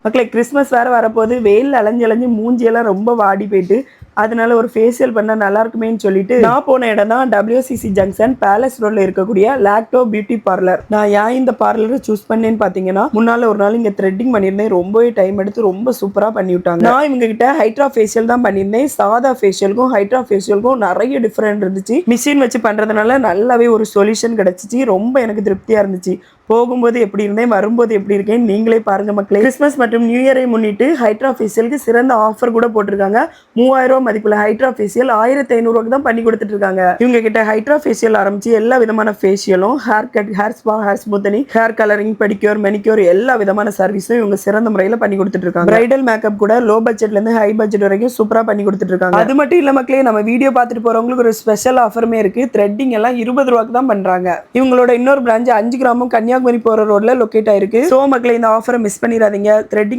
மக்களே கிறிஸ்மஸ் வேறு வரப்போது வெயில் அலைஞ்சு மூஞ்சியெல்லாம் ரொம்ப வாடி போயிட்டு அதனால ஒரு ஃபேஷியல் பண்ணால் நல்லா இருக்குமேன்னு சொல்லிட்டு நான் போன இடம் தான் WCC ஜங்ஷன் பேலஸ் ரோட்ல இருக்கக்கூடிய லாக்டோ பியூட்டி பார்லர். நான் ஏன் இந்த பார்லரை சூஸ் பண்ணேன்னு பார்த்தீங்கன்னா, முன்னால ஒரு நாள் இங்கே த்ரெட்டிங் பண்ணியிருந்தேன். ரொம்பவே டைம் எடுத்து ரொம்ப சூப்பராக பண்ணி விட்டாங்க. நான் இவங்க கிட்ட ஹைட்ரா ஃபேஷியல் தான் பண்ணியிருந்தேன். சாதா ஃபேஷியலுக்கும் ஹைட்ரா ஃபேஷியலுக்கும் நிறைய டிஃப்ரெண்ட் இருந்துச்சு. மிஷின் வச்சு பண்ணுறதுனால நல்லாவே ஒரு சொல்யூஷன் கிடச்சிச்சு. ரொம்ப எனக்கு திருப்தியாக இருந்துச்சு. போகும்போது எப்படி இருந்தேன், வரும்போது எப்படி இருக்கேன் நீங்களே பாருங்க மக்களே. கிறிஸ்மஸ் மற்றும் நியூ இயரை முன்னிட்டு ஹைட்ரா ஃபேஷியலுக்கு சிறந்த ஆஃபர் கூட போட்டிருக்காங்க. 3000 ரூபாய் மதிப்புள்ள ஹைட்ரா ஃபேஷியல் 1500 ரூபாய்க்கு தான் பண்ணி கொடுத்துட்டு இருக்காங்க. இவங்க கிட்ட ஹைட்ரா ஃபேஷியல் ஆரம்பிச்சு எல்லா விதமான ஃபேஷியலும், haircut, hair spa, hair smoothening, hair colouring, pedicure, manicure எல்லா விதமான சர்வீஸும் இவங்க சிறந்த முறையில் பண்ணி கொடுத்துட்டு இருக்காங்க. பிரைடல் மேக்கப் கூட லோ பட்ஜெட்ல இருந்து ஹை பட்ஜெட் வரைக்கும் சூப்பரா பண்ணி கொடுத்துட்டு இருக்காங்க. அது மட்டும் இல்ல மக்களே, நம்ம வீடியோ பார்த்துட்டு போறவங்களுக்கு ஒரு ஸ்பெஷல் ஆஃபருமே இருக்கு. த்ரெட்டிங் எல்லாம் 20 ரூபாய்க்கு தான் பண்றாங்க. இவங்களோட இன்னொரு பிரான்ச் 5 கிராமம் கன்னியாகுமரி போற ரோட்ல லொகேட் ஆயிருக்கு. சோ மக்களே, இந்த ஆஃபரை மிஸ் பண்ணிடாதீங்க. த்ரெட்டிங்